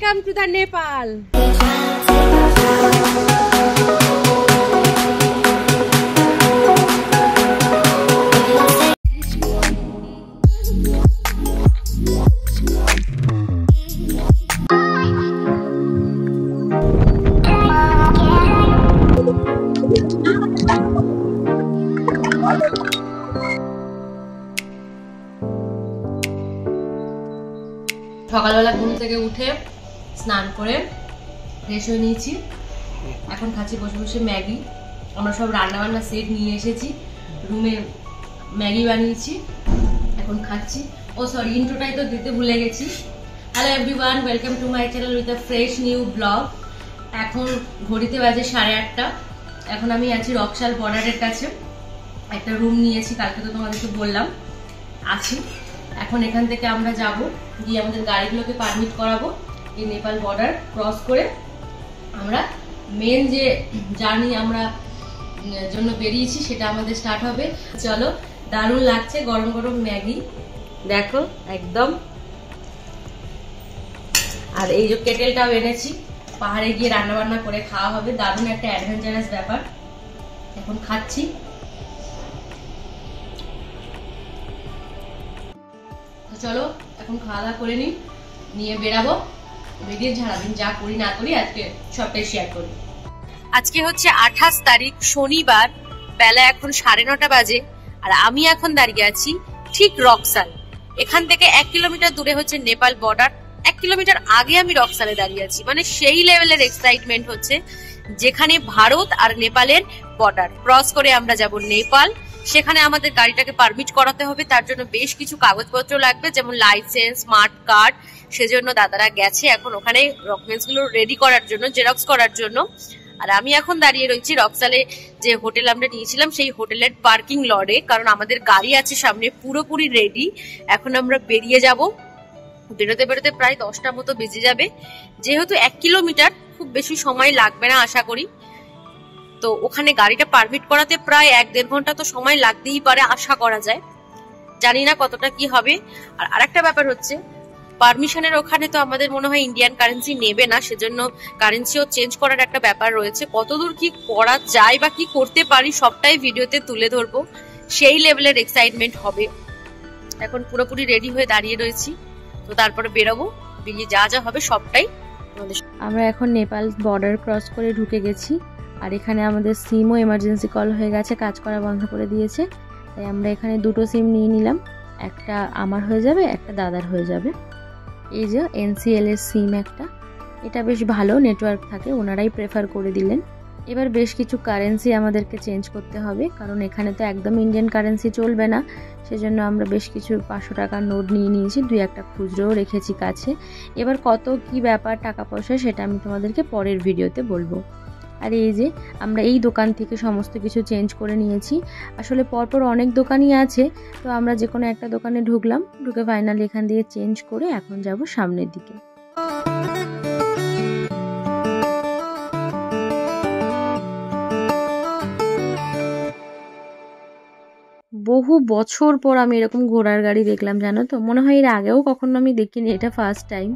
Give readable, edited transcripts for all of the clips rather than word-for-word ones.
Welcome to the Nepal. সকালবেলা ঘুম থেকে উঠে স্নান করে ফ্রেশ হয়ে নিয়েছি। এখন খাচ্ছি বসে বসে ম্যাগি। আমরা সব রান্নাবান্না সেট নিয়ে এসেছি, রুমে ম্যাগি বানিয়েছি, এখন খাচ্ছি। ও সরি, ইন্ট্রোটাই তো দিতে ভুলে গেছি। Hello everyone, welcome to my channel with a fresh new blog. এখন ঘড়িতে বাজে 8:30। এখন আমি আছি রকশাল বর্ডারের কাছে, একটা রুম নিয়েছি, কালকে তো তোমাদেরকে বললাম আছি। এখন এখান থেকে আমরা যাব, গিয়ে আমাদের গাড়িগুলোকে পারমিট করাবো। এই নেপাল বর্ডার ক্রস করে আমরা মেন যে জার্নি আমরা জন্য বেরিয়েছি সেটা আমাদের স্টার্ট হবে। চলো, দারুণ লাগছে গরম গরম ম্যাগি, দেখো একদম। আর এই যে কেটেলটাও এনেছি, পাহাড়ে গিয়ে রান্না বান্না করে খাওয়া হবে, দারুণ একটা অ্যাডভেঞ্চারাস ব্যাপার। এখন খাচ্ছি। চলো এখন খাওয়া দাওয়া করে নিয়ে বেরাবো। বেরিয়ে সারাদিন যা করি না করি আজকে সবটাই শেয়ার করি। আজকে হচ্ছে 28 তারিখ, শনিবার। বেলা এখন 9:30 বাজে, আর আমি এখন দাঁড়িয়ে আছি ঠিক রকশাল। এখান থেকে 1 কিলোমিটার দূরে হচ্ছে নেপাল বর্ডার। 1 কিলোমিটার আগে আমি রকশালে দাঁড়িয়ে আছি, মানে সেই লেভেলের এক্সাইটমেন্ট হচ্ছে, যেখানে ভারত আর নেপালের বর্ডার ক্রস করে আমরা যাব নেপাল। সেখানে আমাদের গাড়িটাকে পারমিট করাতে হবে, তার জন্য বেশ কিছু কাগজপত্র লাগবে, যেমন লাইসেন্স, স্মার্ট কার্ড। সেজন্য দাদারা গেছে এখন ওখানে ডকুমেন্টস গুলো রেডি করার জন্য, জেরক্স করার জন্য। আর আমি এখন দাঁড়িয়ে রয়েছি রকশালে যে হোটেল আমরা নিয়েছিলাম সেই হোটেলের পার্কিং লটে, কারণ আমাদের গাড়ি আছে সামনে পুরোপুরি রেডি। এখন আমরা বেরিয়ে যাব, বেরোতে বেরোতে প্রায় 10টা মতো বেজে যাবে। যেহেতু 1 কিলোমিটার, খুব বেশি সময় লাগবে না আশা করি। তো ওখানে গাড়িটা পারমিট করাতে প্রায় 1-1.5 ঘন্টা তো সময় লাগতেই পারে আশা করা যায়, জানি না কতটা কি হবে। আর আরেকটা ব্যাপার হচ্ছে, পারমিশনের ওখানে তো আমাদের মনে হয় ইন্ডিয়ান কারেন্সি নেবে না, সেজন্য কারেন্সিও চেঞ্জ করার একটা ব্যাপার রয়েছে। কতদূর কি করা যায় বা কি করতে পারি সবটাই ভিডিওতে তুলে ধরবো, সেই লেভেলের এক্সাইটমেন্ট হবে। এখন পুরোপুরি রেডি হয়ে দাঁড়িয়ে রয়েছি, তো তারপরে বেরোবো, বেরিয়ে যা যা হবে সবটাই আমাদের। আমরা এখন নেপাল বর্ডার ক্রস করে ঢুকে গেছি, আর এখানে আমাদের সিমও এমার্জেন্সি কল হয়ে গেছে, কাজ করা বন্ধ করে দিয়েছে। তাই আমরা এখানে 2টো সিম নিয়ে নিলাম, একটা আমার হয়ে যাবে, একটা দাদার হয়ে যাবে। এই যে NCL এর সিম একটা, এটা বেশ ভালো নেটওয়ার্ক থাকে, ওনারাই প্রেফার করে দিলেন। এবার বেশ কিছু কারেন্সি আমাদেরকে চেঞ্জ করতে হবে, কারণ এখানে তো একদম ইন্ডিয়ান কারেন্সি চলবে না। সেজন্য আমরা বেশ কিছু 500 টাকার নোট নিয়ে নিয়েছি, 2-1টা খুচরোও রেখেছি কাছে। এবার কত কি ব্যাপার টাকা পয়সা সেটা আমি তোমাদেরকে পরের ভিডিওতে বলবো। আর এই যে আমরা এই দোকান থেকে সমস্ত কিছু চেঞ্জ করে নিয়েছি। আসলে পরপর অনেক দোকানই আছে, তো আমরা যে কোনো একটা দোকানে ঢুকলাম, ঢুকে ফাইনালি এখান দিয়ে চেঞ্জ করে এখন যাব সামনের দিকে। বহু বছর পর আমি এরকম ঘোড়ার গাড়ি দেখলাম, জানো তো। মনে হয় এর আগেও কখনো আমি দেখিনি, এটা ফার্স্ট টাইম।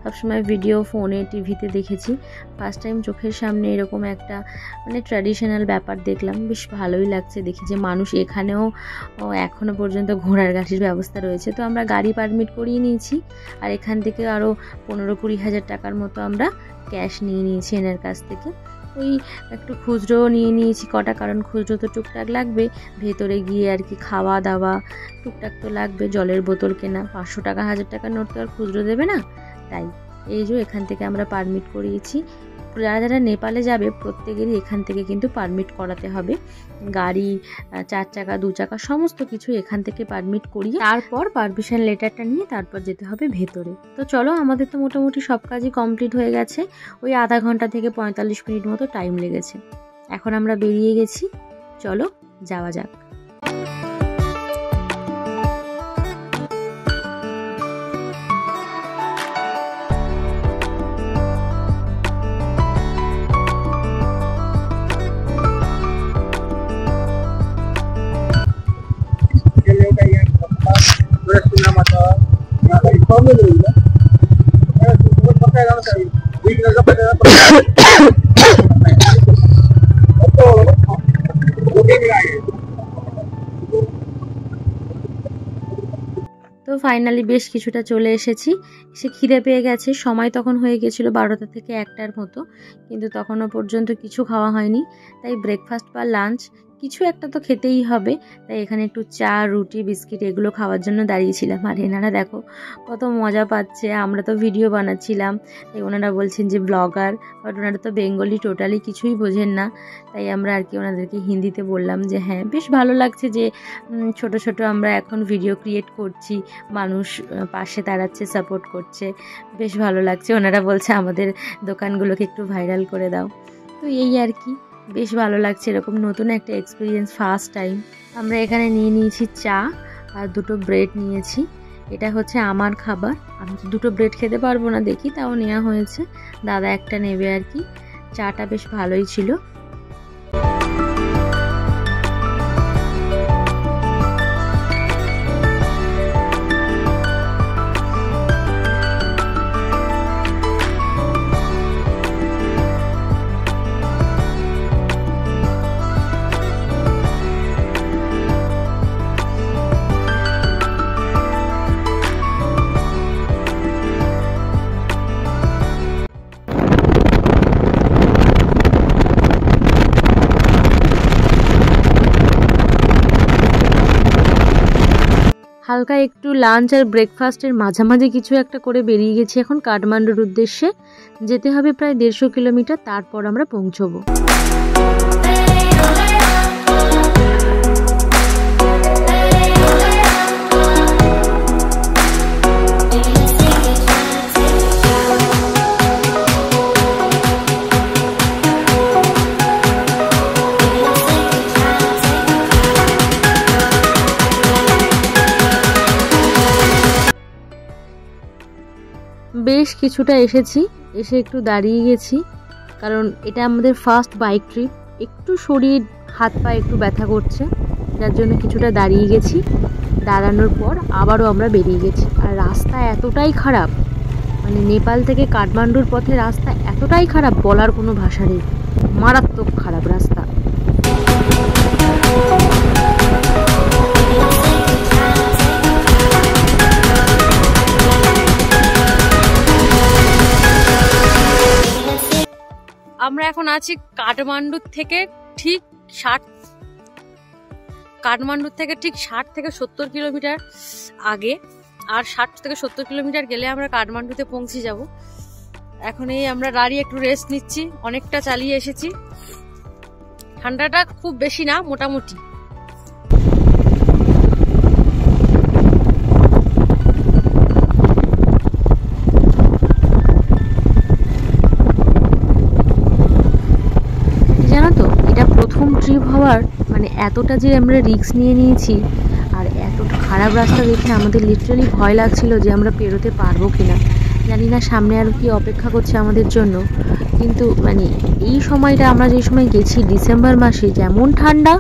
সবসময় ভিডিও, ফোনে, টিভিতে দেখেছি, ফার্স্ট টাইম চোখের সামনে এরকম একটা মানে ট্র্যাডিশনাল ব্যাপার দেখলাম। বেশ ভালোই লাগছে দেখি যে মানুষ এখানেও এখনো পর্যন্ত ঘোড়ার গাড়ির ব্যবস্থা রয়েছে। তো আমরা গাড়ি পারমিট করিয়ে নিয়েছি, আর এখান থেকে আরও 15-20 হাজার টাকার মতো আমরা ক্যাশ নিয়ে নিয়েছি এনার কাছ থেকে। ওই একটু খুচরো নিয়ে নিয়েছি কটা, কারণ খুচরো তো টুকটাক লাগবে, ভেতরে গিয়ে আর কি খাওয়া দাওয়া টুকটাক তো লাগবে, জলের বোতল কেনা। 500 টাকা 1000 টাকার নোট তো আর খুচরো দেবে না, তাই এই যে এখান থেকে আমরা পারমিট করিয়েছি। যারা যারা নেপালে যাবে প্রত্যেকেরই এখান থেকে কিন্তু পারমিট করাতে হবে। গাড়ি, 4 চাকা 2 চাকা সমস্ত কিছু এখান থেকে পারমিট করিয়ে তারপর পারমিশন লেটারটা নিয়ে তারপর যেতে হবে ভেতরে। তো চলো, আমাদের তো মোটামুটি সব কাজই কমপ্লিট হয়ে গেছে। ওই আধা ঘন্টা থেকে 45 মিনিট মতো টাইম লেগেছে। এখন আমরা বেরিয়ে গেছি, চলো যাওয়া যাক। তো ফাইনালি বেশ কিছুটা চলে এসেছি। সে খিদে পেয়ে গেছে, সময় তখন হয়ে গেছিল 12টা থেকে 1টার মতো, কিন্তু তখনও পর্যন্ত কিছু খাওয়া হয়নি। তাই ব্রেকফাস্ট বা লাঞ্চ কিছু একটা তো খেতেই হবে। তাই এখানে একটু চা, রুটি, বিস্কিট এগুলো খাওয়ার জন্য দাঁড়িয়েছিলাম। আর এনারা দেখো কত মজা পাচ্ছে। আমরা তো ভিডিও বানাচ্ছিলাম, তাই ওনারা বলছেন যে ব্লগার, বাট ওনারা তো বেঙ্গলি টোটালি কিছুই বোঝেন না। তাই আমরা আর কি ওনাদেরকে হিন্দিতে বললাম যে হ্যাঁ, বেশ ভালো লাগছে যে ছোট ছোট আমরা এখন ভিডিও ক্রিয়েট করছি, মানুষ পাশে দাঁড়াচ্ছে, সাপোর্ট করছে, বেশ ভালো লাগছে। ওনারা বলছে আমাদের দোকানগুলোকে একটু ভাইরাল করে দাও। তো এই আর কি, বেশ ভালো লাগছে, এরকম নতুন একটা এক্সপিরিয়েন্স, ফার্স্ট টাইম। আমরা এখানে নিয়ে নিয়েছি চা আর দুটো ব্রেড নিয়েছি। এটা হচ্ছে আমার খাবার, আমি তো দুটো ব্রেড খেতে পারবো না দেখি, তাও নেওয়া হয়েছে। দাদা একটা নেবে আর কি। চাটা বেশ ভালোই ছিল। হালকা একটু লাঞ্চ আর ব্রেকফাস্টের মাঝামাঝি কিছু একটা করে বেরিয়ে গেছি এখন কাঠমান্ডুর উদ্দেশ্যে। যেতে হবে প্রায় 150 কিলোমিটার, তারপর আমরা পৌঁছবো। বেশ কিছুটা এসেছি, এসে একটু দাঁড়িয়ে গেছি, কারণ এটা আমাদের ফার্স্ট বাইক ট্রিপ। একটু শরীর হাত পা একটু ব্যথা করছে, যার জন্য কিছুটা দাঁড়িয়ে গেছি। দাঁড়ানোর পর আবারও আমরা বেরিয়ে গেছি। আর রাস্তা এতটাই খারাপ, মানে নেপাল থেকে কাঠমান্ডুর পথে রাস্তা এতটাই খারাপ, বলার কোনো ভাষা নেই, মারাত্মক খারাপ রাস্তা। আমরা এখন আছি কাঠমান্ডুর থেকে ঠিক 60 থেকে 70 কিলোমিটার আগে। আর 60 থেকে 70 কিলোমিটার গেলে আমরা কাঠমান্ডুতে পৌঁছে যাব। এখন এই আমরা দাঁড়িয়ে একটু রেস্ট নিচ্ছি, অনেকটা চালিয়ে এসেছি। ঠান্ডাটা খুব বেশি না, মোটামুটি। ট্রিপ হওয়ার মানে এতটা যে আমরা রিস্ক নিয়ে নিয়েছি, আর এতটা খারাপ রাস্তা দেখে আমাদের লিটারালি ভয় লাগছিল যে আমরা পেরোতে পারবো কিনা। জানি না সামনে আর কি অপেক্ষা করছে আমাদের জন্য, কিন্তু মানে এই সময়টা আমরা যে সময় গেছি ডিসেম্বর মাসে, যেমন ঠান্ডা,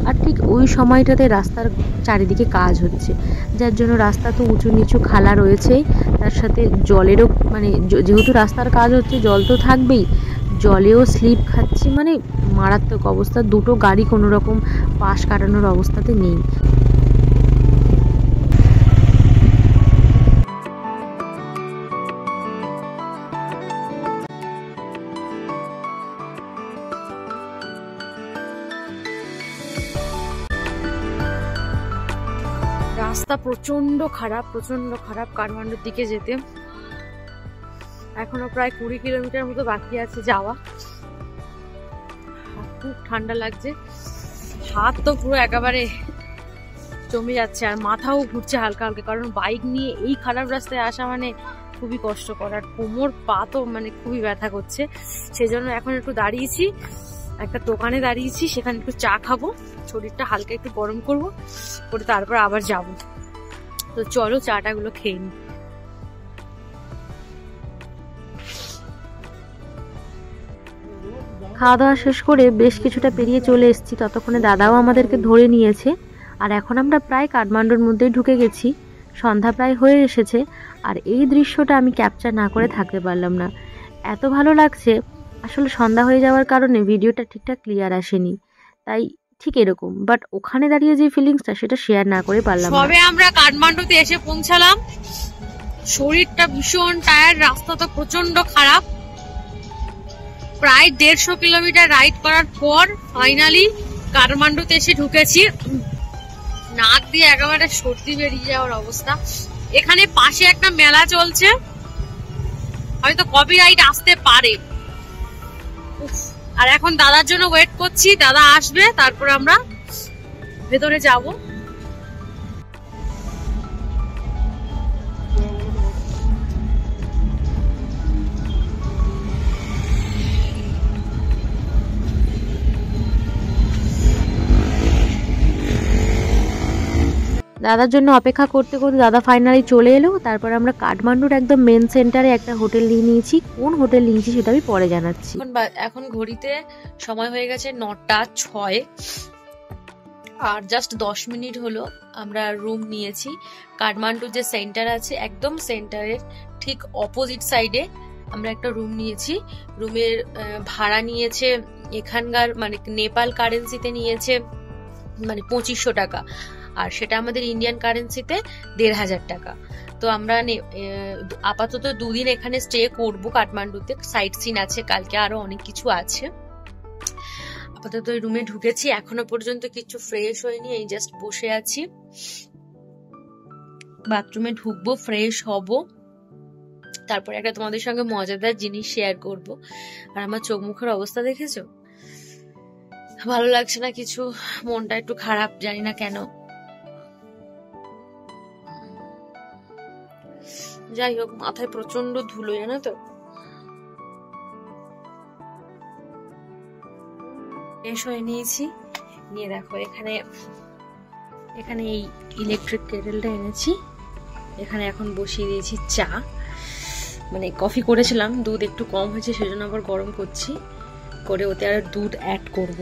আর ঠিক ওই সময়টাতে রাস্তার চারিদিকে কাজ হচ্ছে, যার জন্য রাস্তা তো উঁচু নিচু খালা রয়েছে, তার সাথে জলেরও মানে যেহেতু রাস্তার কাজ হচ্ছে জল তো থাকবেই, জলেও স্লিপ খাচ্ছি, মানে মারাত্মক অবস্থা। দুটো গাড়ি কোনো রকম পাশ কাটানোর অবস্থাতে নেই। রাস্তা প্রচন্ড খারাপ কাঠমান্ডুর দিকে যেতে। এখনো প্রায় 20 কিলোমিটার মতো বাকি আছে যাওয়া। খুব ঠান্ডা লাগছে, হাত তো পুরো একেবারে জমে যাচ্ছে, আর মাথাও ঘুরছে হালকা হালকা, কারণ বাইক নিয়ে এই খারাপ রাস্তায় আসা মানে খুবই কষ্টকর, আর কোমর পা তো মানে খুবই ব্যথা করছে। সেজন্য এখন একটু দাঁড়িয়েছি, একটা দোকানে দাঁড়িয়েছি, সেখানে একটু চা খাবো, শরীরটা হালকা একটু গরম করবো, করে তারপর আবার যাবো। তো চলো চাটা গুলো খেয়ে নি। খাওয়া দাওয়া শেষ করে বেশ কিছুটা পেরিয়ে চলে এসেছি, ততক্ষণে দাদাও আমাদেরকে ধরে নিয়েছে। আর এখন আমরা প্রায় কাঠমান্ডুর মধ্যেই ঢুকে গেছি, সন্ধ্যা প্রায় হয়ে এসেছে। আর এই দৃশ্যটা আমি ক্যাপচার না করে থাকতে পারলাম না, এত ভালো লাগছে, আসলে সন্ধ্যা হয়ে যাওয়ার কারণে ভিডিওটা ঠিকঠাক ক্লিয়ার আসেনি, তাই ঠিক এরকম। বাট ওখানে দাঁড়িয়ে যে ফিলিংসটা সেটা শেয়ার না করে পারলাম না। সবে আমরা কাঠমান্ডুতে এসে পৌঁছালাম, শরীরটা ভীষণ টায়ার্ড, রাস্তা তো প্রচন্ড খারাপ। প্রায় 150 কিলোমিটার রাইড করার পর ফাইনালি কাঠমান্ডুতে এসে ঢুকেছি। নাক দিয়ে একেবারে সর্দি বেরিয়ে যাওয়ার অবস্থা। এখানে পাশে একটা মেলা চলছে, হয়তো কপিরাইট আসতে পারে। আর এখন দাদার জন্য ওয়েট করছি, দাদা আসবে তারপর আমরা ভেতরে যাব। দাদার জন্য অপেক্ষা করতে করতে দাদা ফাইনালি চলে এলো। তারপর আমরা কাঠমান্ডুর একদম মেন সেন্টারে একটা হোটেল নিয়ে নিয়েছি। কোন হোটেল নিয়েছি সেটা আমি পরে জানাচ্ছি। এখন ঘড়িতে সময় হয়ে গেছে 9টা 6, আর জাস্ট 10 মিনিট হলো আমরা রুম নিয়েছি। কাঠমান্ডুর যে সেন্টার আছে একদম সেন্টারের ঠিক অপোজিট সাইডে আমরা একটা রুম নিয়েছি। রুমের ভাড়া নিয়েছে এখানকার মানে নেপাল কারেন্সিতে নিয়েছে মানে 2500 টাকা, আর সেটা আমাদের ইন্ডিয়ান কারেন্সিতে 1500 টাকা। তো আমরা আপাতত 2 দিন এখানে স্টে করব কাঠমান্ডুতে। সাইট সিন আছে, কালকে আরো অনেক কিছু আছে। আপাতত ওই রুমে ঢুকেছি, এখনো পর্যন্ত কিছু ফ্রেশ হয়নি, এই জাস্ট বসে আছি। বাথরুমে ঢুকবো, ফ্রেশ হব, তারপর একটা তোমাদের সঙ্গে মজাদার জিনিস শেয়ার করব। আর আমার চোখ মুখের অবস্থা দেখেছো? ভালো লাগছে না কিছু, মনটা একটু খারাপ, জানি না কেন। যাই হোক, মাথায় প্রচন্ড ধুলো, জানো তো। ফ্রেশ হয়ে নিয়েছি, নিয়ে দেখো এখানে এই ইলেকট্রিক কেটেলটা এনেছি। এখানে এখন বসিয়ে দিয়েছি চা, মানে কফি করেছিলাম, দুধ একটু কম হয়েছে সেজন্য আবার গরম করছি, করে ওতে আর দুধ অ্যাড করব।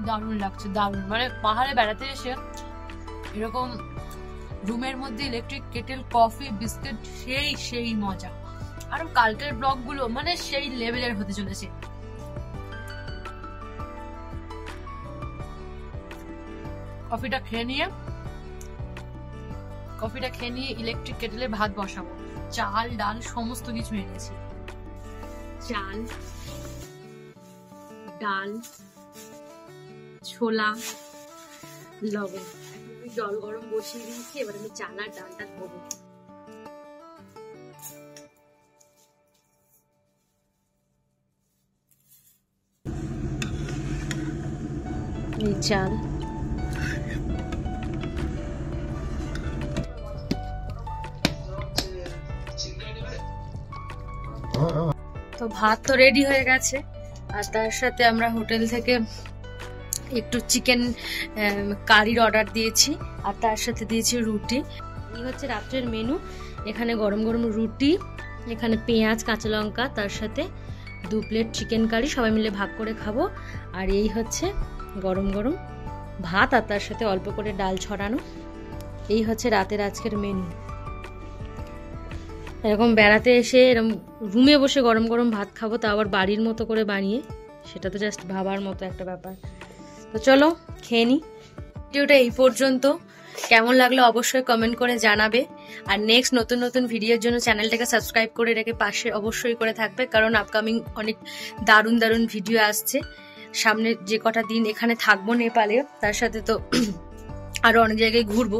দারুণ লাগছে, দারুণ। মানে পাহাড়ে বেড়াতে এসে এরকম রুমের মধ্যে ইলেকট্রিক কেটেল, কফি, বিস্কিট, সেই মজা। আর কালকের ব্লগ গুলো মানে সেই লেভেলের হতে চলেছে। কফিটা খেয়ে নিয়ে ইলেকট্রিক কেটেলে ভাত বসাবো। চাল ডাল সমস্ত কিছু এনেছি, চাল ডাল ছোলা লবণ। জল গরম বসিয়ে দিয়েছি, এবার আমি চাল আর ডালটা ধোবো। এই চাল, তো ভাত তো রেডি হয়ে গেছে, আর তার সাথে আমরা হোটেল থেকে একটু চিকেন কারির অর্ডার দিয়েছি, আর তার সাথে দিয়েছি রুটি। এই হচ্ছে রাত্রের মেনু। এখানে গরম গরম রুটি, এখানে পেঁয়াজ কাঁচা লঙ্কা, তার সাথে 2 প্লেট চিকেন কারি, সবাই মিলে ভাগ করে খাবো। আর এই হচ্ছে গরম গরম ভাত, আর তার সাথে অল্প করে ডাল ছড়ানো। এই হচ্ছে রাতের আজকের মেনু। এরকম বেড়াতে এসে এরকম রুমে বসে গরম গরম ভাত খাবো, তা আবার বাড়ির মতো করে বানিয়ে, সেটা তো জাস্ট ভাবার মতো একটা ব্যাপার। তো চলো খেয়ে নি। ভিডিওটা এই পর্যন্ত, কেমন লাগলো অবশ্যই কমেন্ট করে জানাবে। আর নেক্সট নতুন নতুন ভিডিওর জন্য চ্যানেলটাকে সাবস্ক্রাইব করে রেখে পাশে অবশ্যই করে থাকবে, কারণ আপকামিং অনেক দারুণ দারুণ ভিডিও আসছে। সামনে যে কটা দিন এখানে থাকবো নেপালে, তার সাথে তো আরো অনেক জায়গায় ঘুরবো,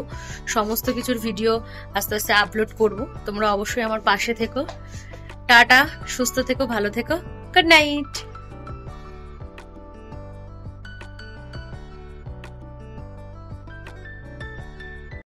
সমস্ত কিছুর ভিডিও আস্তে আস্তে আপলোড করব। তোমরা অবশ্যই আমার পাশে থেকো। টাটা, সুস্থ থেকো, ভালো থেকো, গুড নাইট।